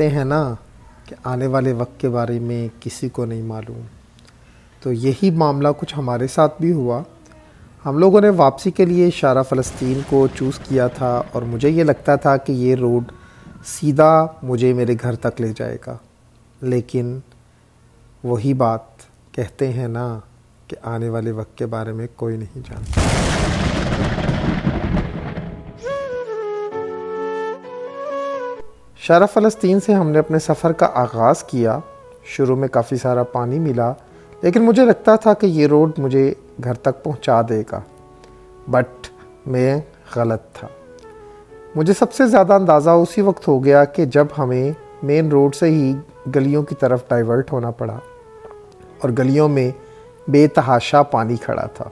कहते हैं ना कि आने वाले वक्त के बारे में किसी को नहीं मालूम। तो यही मामला कुछ हमारे साथ भी हुआ। हम लोगों ने वापसी के लिए शारा फ़लस्तीन को चूज़ किया था और मुझे ये लगता था कि ये रोड सीधा मुझे मेरे घर तक ले जाएगा, लेकिन वही बात, कहते हैं ना कि आने वाले वक्त के बारे में कोई नहीं जानता। शारा फ़लस्तीन से हमने अपने सफ़र का आगाज़ किया। शुरू में काफ़ी सारा पानी मिला, लेकिन मुझे लगता था कि ये रोड मुझे घर तक पहुंचा देगा, बट मैं गलत था। मुझे सबसे ज़्यादा अंदाज़ा उसी वक्त हो गया कि जब हमें मेन रोड से ही गलियों की तरफ डाइवर्ट होना पड़ा और गलियों में बेतहाशा पानी खड़ा था।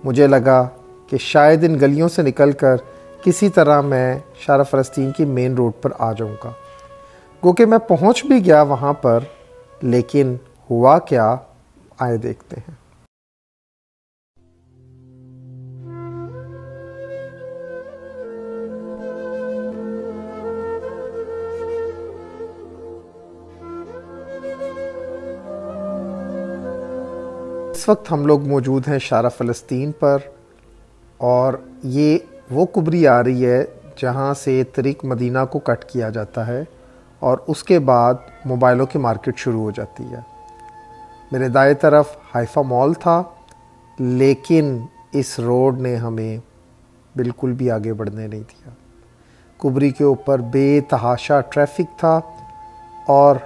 मुझे लगा कि शायद इन गलियों से निकलकर किसी तरह मैं शारा फ़लस्तीन की मेन रोड पर आ जाऊंगा। गो कि मैं पहुंच भी गया वहां पर, लेकिन हुआ क्या, आए देखते हैं। इस वक्त हम लोग मौजूद हैं शारा फ़लस्तीन पर, और ये वो कुबरी आ रही है जहाँ से तरीक मदीना को कट किया जाता है और उसके बाद मोबाइलों की मार्केट शुरू हो जाती है। मेरे दाएं तरफ हाइफा मॉल था, लेकिन इस रोड ने हमें बिल्कुल भी आगे बढ़ने नहीं दिया। कुबरी के ऊपर बेतहाशा ट्रैफिक था और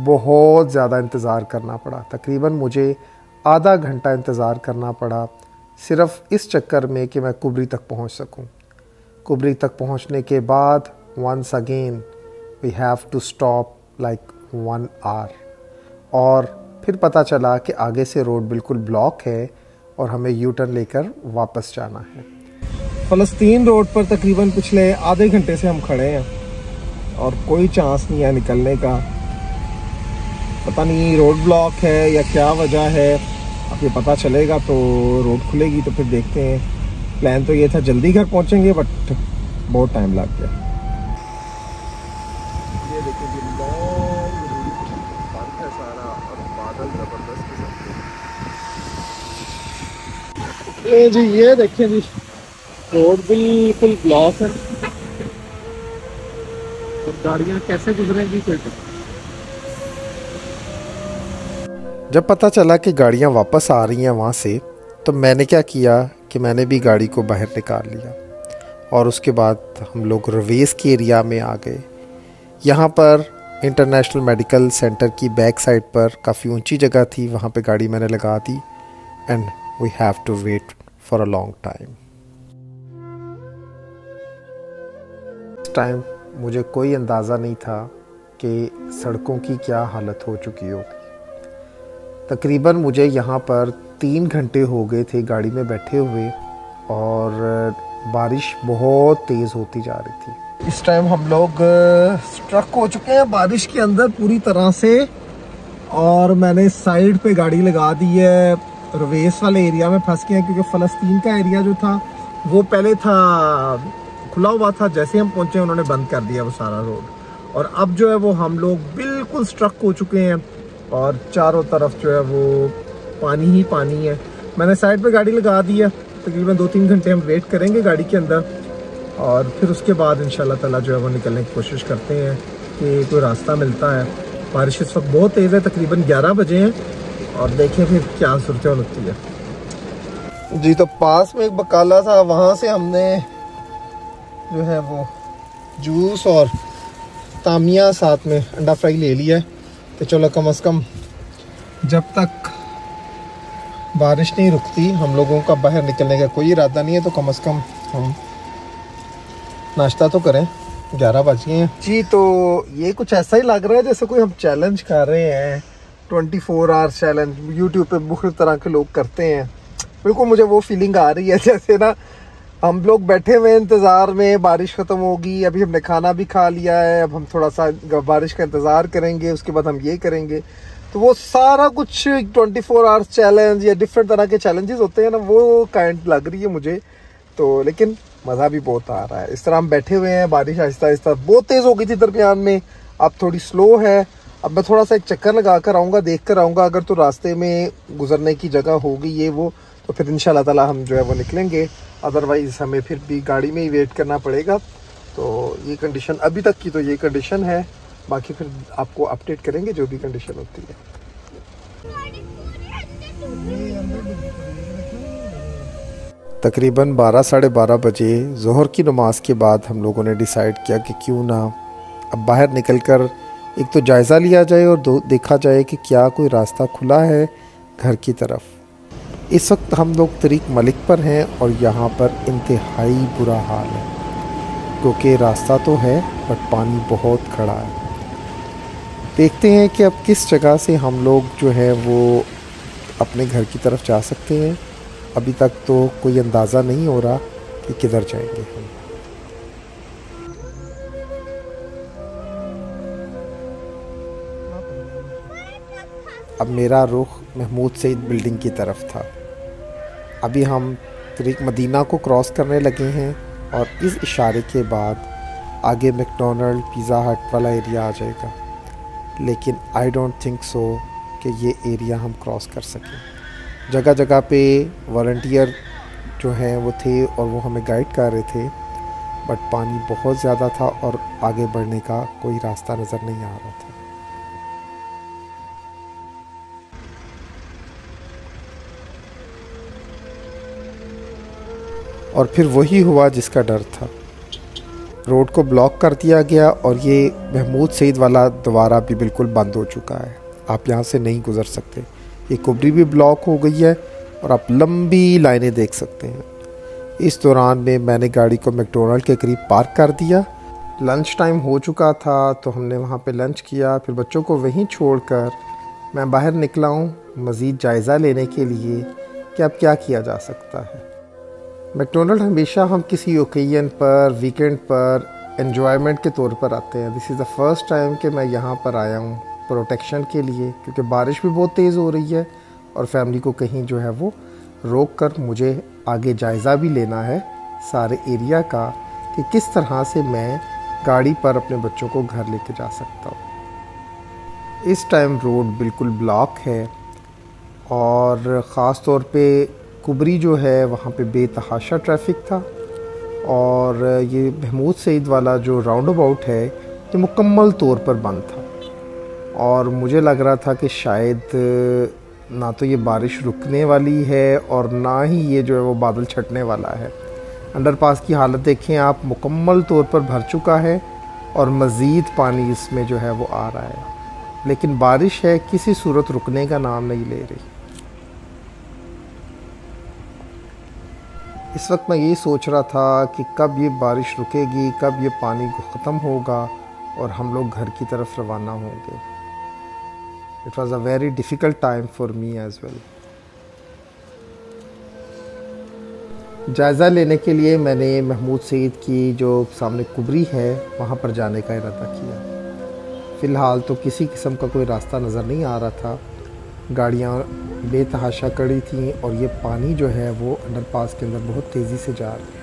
बहुत ज़्यादा इंतज़ार करना पड़ा। तकरीबन मुझे आधा घंटा इंतज़ार करना पड़ा, सिर्फ़ इस चक्कर में कि मैं कुबरी तक पहुंच सकूं। कुबरी तक पहुंचने के बाद once again we have to stop like 1 hour, और फिर पता चला कि आगे से रोड बिल्कुल ब्लॉक है और हमें यू टर्न लेकर वापस जाना है। फ़लस्तीन रोड पर तकरीबन पिछले आधे घंटे से हम खड़े हैं और कोई चांस नहीं है निकलने का। पता नहीं रोड ब्लॉक है या क्या वजह है, अब ये पता चलेगा तो रोड खुलेगी तो फिर देखते हैं। प्लान तो ये था जल्दी घर पहुंचेंगे, बट बहुत टाइम लग गया। ये देखिए जी, लॉन्ग बंद है सारा और बादल जबरदस्त किस्म के। ये जी, ये देखिए जी, रोड बिल्कुल ब्लॉक है और गाड़ियां कैसे गुजरेंगी कोई पता। जब पता चला कि गाड़ियां वापस आ रही हैं वहाँ से, तो मैंने क्या किया कि मैंने भी गाड़ी को बाहर निकाल लिया और उसके बाद हम लोग रवेस के एरिया में आ गए। यहाँ पर इंटरनेशनल मेडिकल सेंटर की बैक साइड पर काफ़ी ऊंची जगह थी, वहाँ पे गाड़ी मैंने लगा दी and we have to wait for a long time. इस टाइम मुझे कोई अंदाज़ा नहीं था कि सड़कों की क्या हालत हो चुकी होगी। तकरीबन मुझे यहाँ पर 3 घंटे हो गए थे गाड़ी में बैठे हुए और बारिश बहुत तेज़ होती जा रही थी। इस टाइम हम लोग स्ट्रक हो चुके हैं बारिश के अंदर पूरी तरह से, और मैंने साइड पे गाड़ी लगा दी है। रवेस वाले एरिया में फंस गए हैं क्योंकि फ़लस्तीन का एरिया जो था वो पहले था खुला हुआ था, जैसे हम पहुँचे उन्होंने बंद कर दिया वो सारा रोड, और अब जो है वो हम लोग बिल्कुल स्ट्रक हो चुके हैं और चारों तरफ जो है वो पानी ही पानी है। मैंने साइड पे गाड़ी लगा दी है, तकरीबन 2-3 घंटे हम वेट करेंगे गाड़ी के अंदर और फिर उसके बाद इंशाल्लाह ताला जो है वो निकलने की कोशिश करते हैं कि कोई रास्ता मिलता है। बारिश इस वक्त बहुत तेज़ है, तकरीबन 11 बजे हैं और देखें फिर क्या सूरत होती है। जी, तो पास में एक बकाला था, वहाँ से हमने जो है वो जूस और तामिया साथ में अंडा फ्राई ले लिया है। तो चलो, कम से कम जब तक बारिश नहीं रुकती, हम लोगों का बाहर निकलने का कोई इरादा नहीं है, तो कम से कम हम नाश्ता तो करें। 11 बज गए हैं जी। तो ये कुछ ऐसा ही लग रहा है जैसे कोई हम चैलेंज कर रहे हैं, 24 आवर्स चैलेंज यूट्यूब पे मुख्तलिफ तरह के लोग करते हैं। बिल्कुल मुझे वो फीलिंग आ रही है जैसे ना हम लोग बैठे हुए इंतज़ार में, बारिश ख़त्म होगी, अभी हमने खाना भी खा लिया है, अब हम थोड़ा सा बारिश का इंतज़ार करेंगे, उसके बाद हम ये करेंगे। तो वो सारा कुछ 24 आवर्स चैलेंज या डिफरेंट तरह के चैलेंजेस होते हैं ना, वो काइंड लग रही है मुझे तो। लेकिन मज़ा भी बहुत आ रहा है। इस तरह हम बैठे हुए हैं, बारिश आहिस्ता आहिस्ता बहुत तेज़ हो गई थी दरमियान में, अब थोड़ी स्लो है। अब मैं थोड़ा सा एक चक्कर लगा कर आऊँगा, देख कर आऊँगा, अगर तो रास्ते में गुजरने की जगह होगी ये वो, तो फिर इंशाल्लाह ताला हम जो है वो निकलेंगे। अदरवाइज़ हमें फिर भी गाड़ी में ही वेट करना पड़ेगा। तो ये कंडीशन अभी तक की तो ये कंडीशन है, बाकी फिर आपको अपडेट करेंगे जो भी कंडीशन होती है। तकरीबन 12 साढ़े 12 बजे ज़ोहर की नमाज़ के बाद हम लोगों ने डिसाइड किया कि क्यों ना अब बाहर निकलकर एक तो जायज़ा लिया जाए और देखा जाए कि क्या कोई रास्ता खुला है घर की तरफ। इस वक्त हम लोग तरीक मलिक पर हैं और यहाँ पर इंतहाई बुरा हाल है, क्योंकि रास्ता तो है बट पानी बहुत खड़ा है। देखते हैं कि अब किस जगह से हम लोग जो है वो अपने घर की तरफ जा सकते हैं। अभी तक तो कोई अंदाज़ा नहीं हो रहा कि किधर जाएंगे हम। अब मेरा रुख महमूद सईद बिल्डिंग की तरफ था। अभी हम तरीक मदीना को क्रॉस करने लगे हैं और इस इशारे के बाद आगे मैकडॉनल्ड पिज़्ज़ा हट वाला एरिया आ जाएगा, लेकिन आई डोंट थिंक सो कि ये एरिया हम क्रॉस कर सकें। जगह जगह पे वॉलंटियर जो हैं वो थे और वो हमें गाइड कर रहे थे, बट पानी बहुत ज़्यादा था और आगे बढ़ने का कोई रास्ता नज़र नहीं आ रहा था। और फिर वही हुआ जिसका डर था। रोड को ब्लॉक कर दिया गया और ये महमूद सईद वाला दोबारा भी बिल्कुल बंद हो चुका है। आप यहाँ से नहीं गुज़र सकते। ये कुबरी भी ब्लॉक हो गई है और आप लंबी लाइनें देख सकते हैं। इस दौरान में मैंने गाड़ी को मैकडॉनल्ड के करीब पार्क कर दिया। लंच टाइम हो चुका था तो हमने वहाँ पे लंच किया। फिर बच्चों को वहीं छोड़कर मैं बाहर निकला हूँ मज़ीद जायज़ा लेने के लिए कि अब क्या किया जा सकता है। मैकडॉनल्ड हमेशा हम किसी ओकेजन पर, वीकेंड पर, एन्जॉयमेंट के तौर पर आते हैं। This is the first time कि मैं यहाँ पर आया हूँ प्रोटेक्शन के लिए, क्योंकि बारिश भी बहुत तेज़ हो रही है और फैमिली को कहीं जो है वो रोक कर मुझे आगे जायज़ा भी लेना है सारे एरिया का कि किस तरह से मैं गाड़ी पर अपने बच्चों को घर लेके जा सकता हूँ। इस टाइम रोड बिल्कुल ब्लॉक है और ख़ास तौर पे कुबरी जो है वहाँ पे बेतहाशा ट्रैफिक था और ये महमूद सईद वाला जो राउंड अबाउट है ये मुकम्मल तौर पर बंद था। और मुझे लग रहा था कि शायद ना तो ये बारिश रुकने वाली है और ना ही ये जो है वो बादल छटने वाला है। अंडरपास की हालत देखें आप, मुकम्मल तौर पर भर चुका है और मज़ीद पानी इसमें जो है वो आ रहा है, लेकिन बारिश है किसी सूरत रुकने का नाम नहीं ले रही। इस वक्त मैं यही सोच रहा था कि कब ये बारिश रुकेगी, कब ये पानी ख़त्म होगा और हम लोग घर की तरफ रवाना होंगे। It was a very difficult time for me as well. जायज़ा लेने के लिए मैंने महमूद सईद की जो सामने कुबरी है वहाँ पर जाने का इरादा किया। फ़िलहाल तो किसी किस्म का कोई रास्ता नज़र नहीं आ रहा था। गाड़ियाँ बेतहाशा खड़ी थी और ये पानी जो है वो अंडरपास के अंदर बहुत तेज़ी से जा रहा है।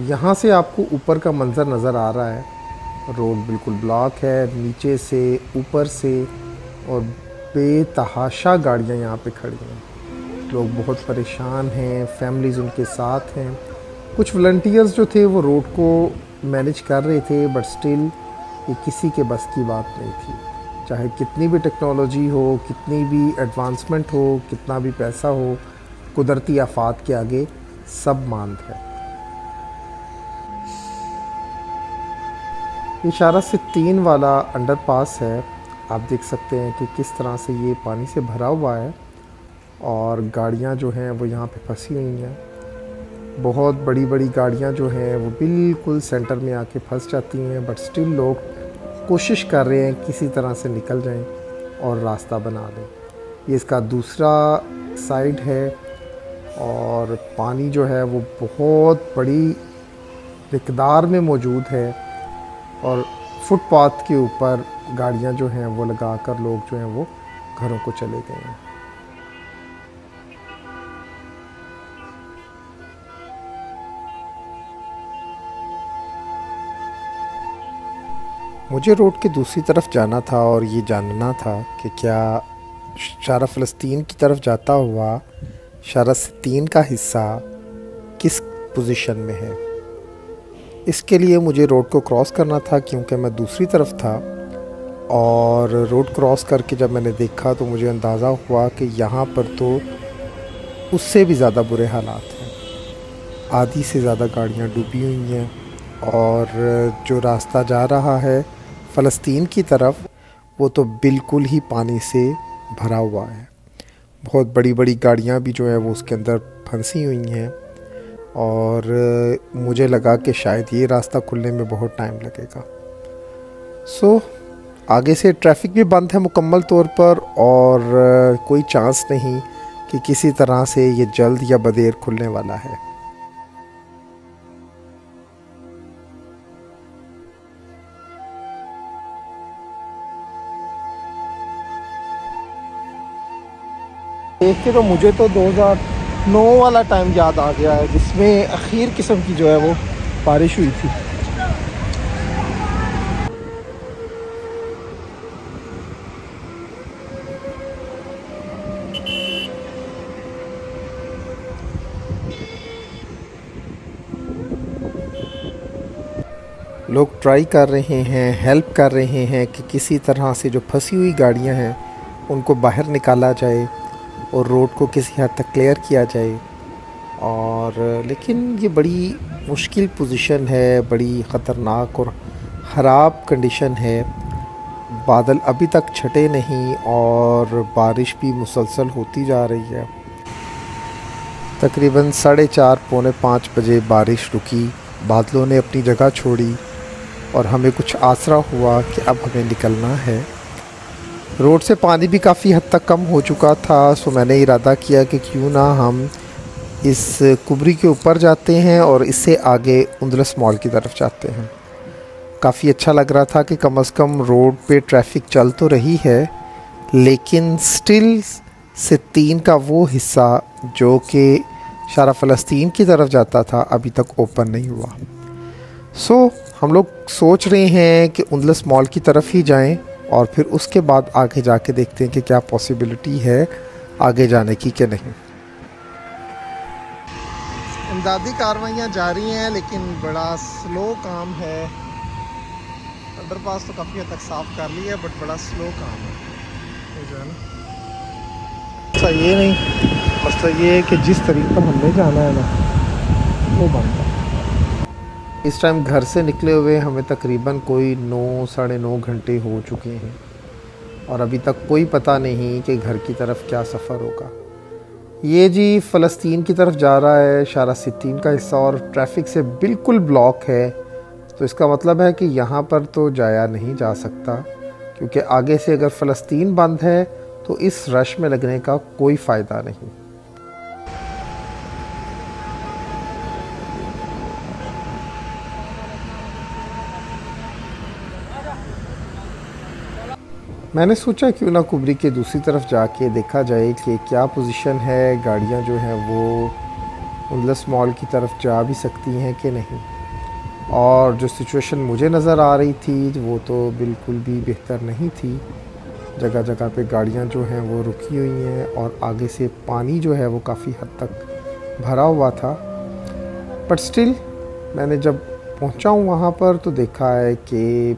यहाँ से आपको ऊपर का मंज़र नज़र आ रहा है। रोड बिल्कुल ब्लॉक है नीचे से ऊपर से और बेतहाशा गाड़ियाँ यहाँ पे खड़ी हैं। लोग बहुत परेशान हैं, फैमिलीज़ उनके साथ हैं। कुछ वॉलंटियर्स जो थे वो रोड को मैनेज कर रहे थे, बट स्टिल ये किसी के बस की बात नहीं थी। चाहे कितनी भी टेक्नोलॉजी हो, कितनी भी एडवांसमेंट हो, कितना भी पैसा हो, कुदरती आफात के आगे सब मांद है। इशारा से 3 वाला अंडरपास है। आप देख सकते हैं कि किस तरह से ये पानी से भरा हुआ है और गाड़ियाँ जो हैं वो यहाँ पे फंसी हुई हैं। बहुत बड़ी बड़ी गाड़ियाँ जो हैं वो बिल्कुल सेंटर में आके फंस जाती हैं, बट स्टिल लोग कोशिश कर रहे हैं किसी तरह से निकल जाएं और रास्ता बना लें। ये इसका दूसरा साइड है और पानी जो है वो बहुत बड़ी मिक़दार में मौजूद है और फुटपाथ के ऊपर गाड़ियाँ जो हैं वो लगा कर लोग जो हैं वो घरों को चले गए हैं। मुझे रोड के दूसरी तरफ जाना था और ये जानना था कि क्या शारा फ़लस्तीन की तरफ जाता हुआ शारा सित्तीन का हिस्सा किस पोजीशन में है। इसके लिए मुझे रोड को क्रॉस करना था क्योंकि मैं दूसरी तरफ था, और रोड क्रॉस करके जब मैंने देखा तो मुझे अंदाज़ा हुआ कि यहाँ पर तो उससे भी ज़्यादा बुरे हालात हैं। आधी से ज़्यादा गाड़ियाँ डूबी हुई हैं और जो रास्ता जा रहा है फ़लस्तीन की तरफ वो तो बिल्कुल ही पानी से भरा हुआ है। बहुत बड़ी बड़ी गाड़ियाँ भी जो है वो उसके अंदर फंसी हुई हैं, और मुझे लगा कि शायद ये रास्ता खुलने में बहुत टाइम लगेगा। आगे से ट्रैफिक भी बंद है मुकम्मल तौर पर, और कोई चांस नहीं कि किसी तरह से ये जल्द या बदेर खुलने वाला है। देख के तो मुझे तो 2009 वाला टाइम याद आ गया है, जिसमें आखिर किस्म की जो है वो बारिश हुई थी। लोग ट्राई कर रहे हैं, हेल्प कर रहे हैं कि किसी तरह से जो फंसी हुई गाड़ियां हैं उनको बाहर निकाला जाए और रोड को किसी हद तक क्लियर किया जाए। और लेकिन ये बड़ी मुश्किल पोजीशन है, बड़ी ख़तरनाक और ख़राब कंडीशन है। बादल अभी तक छटे नहीं और बारिश भी मुसलसल होती जा रही है। तकरीबन 4:30 पौने 5 बजे बारिश रुकी, बादलों ने अपनी जगह छोड़ी और हमें कुछ आसरा हुआ कि अब हमें निकलना है। रोड से पानी भी काफ़ी हद तक कम हो चुका था, सो मैंने इरादा किया कि क्यों ना हम इस कुबरी के ऊपर जाते हैं और इससे आगे उंदलस मॉल की तरफ जाते हैं। काफ़ी अच्छा लग रहा था कि कम से कम रोड पे ट्रैफिक चल तो रही है, लेकिन स्टिल सित्तीन का वो हिस्सा जो कि शारा फ़लस्तीन की तरफ जाता था अभी तक ओपन नहीं हुआ। हम लोग सोच रहे हैं कि उंदलस मॉल की तरफ ही जाएं और फिर उसके बाद आगे जाके देखते हैं कि क्या पॉसिबिलिटी है आगे जाने की कि नहीं। इमदादी कार्रवाइयाँ जारी हैं, लेकिन बड़ा स्लो काम है। अंडरपास तो काफ़ी हद तक साफ़ कर लिया है, बट बड़ा स्लो काम है जो है ना। अच्छा ये नहीं, मसला ये है कि जिस तरीके पर हमने जाना है ना वो बंद है। इस टाइम घर से निकले हुए हमें तकरीबन कोई 9 साढ़े 9 घंटे हो चुके हैं और अभी तक कोई पता नहीं कि घर की तरफ क्या सफ़र होगा। ये जी फ़लस्तीन की तरफ जा रहा है शारा सित्तीन का हिस्सा, और ट्रैफिक से बिल्कुल ब्लॉक है, तो इसका मतलब है कि यहाँ पर तो जाया नहीं जा सकता, क्योंकि आगे से अगर फ़लस्तीन बंद है तो इस रश में लगने का कोई फ़ायदा नहीं। मैंने सोचा क्यों ना कुबरी के दूसरी तरफ जाके देखा जाए कि क्या पोजीशन है, गाड़ियाँ जो हैं वो उंदलस मॉल की तरफ जा भी सकती हैं कि नहीं। और जो सिचुएशन मुझे नज़र आ रही थी वो तो बिल्कुल भी बेहतर नहीं थी। जगह जगह पे गाड़ियाँ जो हैं वो रुकी हुई हैं और आगे से पानी जो है वो काफ़ी हद तक भरा हुआ था। बट स्टिल मैंने जब पहुँचा हूँ वहाँ पर तो देखा है कि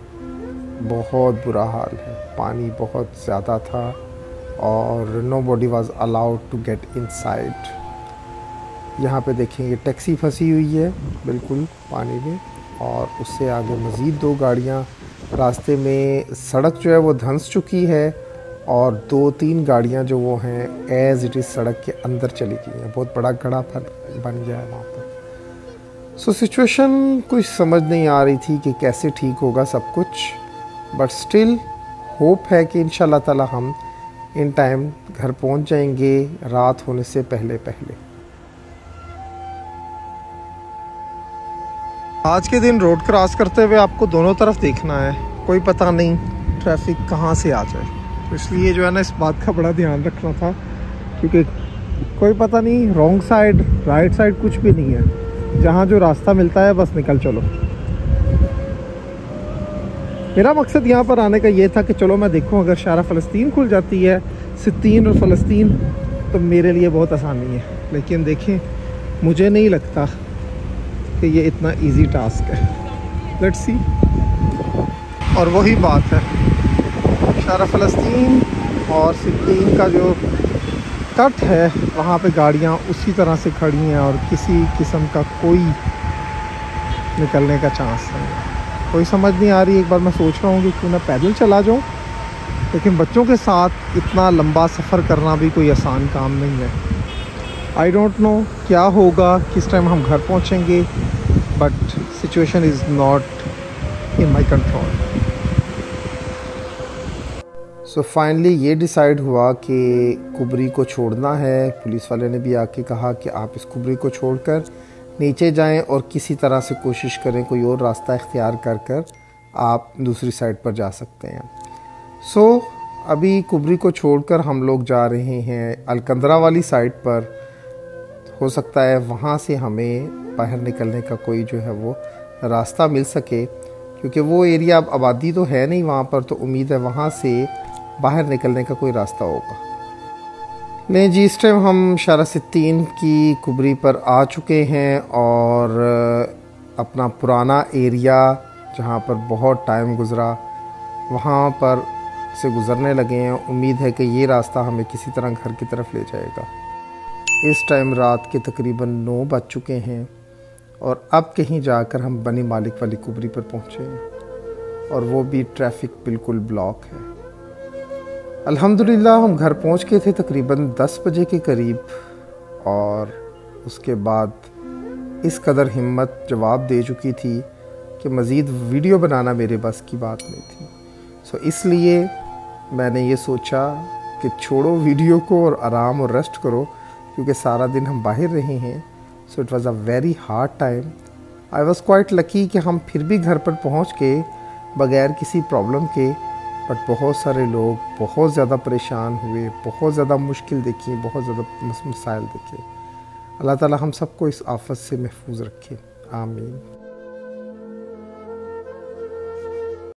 बहुत बुरा हाल है, पानी बहुत ज़्यादा था और nobody was allowed to get inside. यहाँ पे देखेंगे टैक्सी फंसी हुई है बिल्कुल पानी में, और उससे आगे मज़ीद 2 गाड़ियाँ रास्ते में। सड़क जो है वो धंस चुकी है और 2-3 गाड़ियाँ जो वो हैं एज़ इट इज़ सड़क के अंदर चली गई हैं। बहुत बड़ा गड्ढा बन गया है वहाँ पर। सिचुएशन कुछ समझ नहीं आ रही थी कि कैसे ठीक होगा सब कुछ, बट स्टिल होप है कि इंशाल्लाह ताला हम इन टाइम घर पहुंच जाएंगे रात होने से पहले पहले। आज के दिन रोड क्रॉस करते हुए आपको दोनों तरफ देखना है, कोई पता नहीं ट्रैफिक कहां से आ जाए, तो इसलिए जो है ना इस बात का बड़ा ध्यान रखना था, क्योंकि कोई पता नहीं रॉन्ग साइड राइट साइड कुछ भी नहीं है। जहां जो रास्ता मिलता है बस निकल चलो। मेरा मकसद यहाँ पर आने का ये था कि चलो मैं देखूँ अगर शारा फ़लस्तीन खुल जाती है, सित्तीन और फ़लस्तीन, तो मेरे लिए बहुत आसानी है। लेकिन देखें, मुझे नहीं लगता कि ये इतना इजी टास्क है। Let's see. और वही बात है, शारा फ़लस्तीन और सित्तीन का जो कट है वहाँ पे गाड़ियाँ उसी तरह से खड़ी हैं और किसी किस्म का कोई निकलने का चांस नहीं है। कोई समझ नहीं आ रही। एक बार मैं सोच रहा हूँ कि क्यों ना पैदल चला जाऊँ, लेकिन बच्चों के साथ इतना लंबा सफ़र करना भी कोई आसान काम नहीं है। आई डोंट नो क्या होगा, किस टाइम हम घर पहुँचेंगे, but situation is not in my control. So finally ये डिसाइड हुआ कि कुबरी को छोड़ना है। पुलिस वाले ने भी आके कहा कि आप इस कुबरी को छोड़कर नीचे जाएं और किसी तरह से कोशिश करें, कोई और रास्ता इख्तियार कर आप दूसरी साइड पर जा सकते हैं। सो अभी कुबरी को छोड़कर हम लोग जा रहे हैं अलकंदरा वाली साइड पर। हो सकता है वहाँ से हमें बाहर निकलने का कोई जो है वो रास्ता मिल सके, क्योंकि वो एरिया अब आबादी तो है नहीं वहाँ पर, तो उम्मीद है वहाँ से बाहर निकलने का कोई रास्ता होगा। नहीं जी, इस टाइम हम शारा सित्तीन की कुबरी पर आ चुके हैं और अपना पुराना एरिया जहाँ पर बहुत टाइम गुज़रा वहाँ पर से गुज़रने लगे हैं। उम्मीद है कि ये रास्ता हमें किसी तरह घर की तरफ ले जाएगा। इस टाइम रात के तकरीबन 9 बज चुके हैं और अब कहीं जाकर हम बनी मालिक वाली कुबरी पर पहुँचे हैं और वो भी ट्रैफिक बिल्कुल ब्लॉक है। अल्हम्दुलिल्लाह हम घर पहुंच गए थे तकरीबन 10 बजे के करीब, और उसके बाद इस कदर हिम्मत जवाब दे चुकी थी कि मज़ीद वीडियो बनाना मेरे बस की बात नहीं थी। सो इसलिए मैंने ये सोचा कि छोड़ो वीडियो को और आराम और रेस्ट करो, क्योंकि सारा दिन हम बाहर रहे हैं। So it was a very hard time. I was quite lucky कि हम फिर भी घर पर पहुँच के बग़ैर किसी प्रॉब्लम के, बट बहुत सारे लोग बहुत ज़्यादा परेशान हुए, बहुत ज़्यादा मुश्किल देखी, बहुत ज़्यादा मसाइल देखे। अल्लाह ताला हम सबको इस आफत से महफूज रखे, आमीन।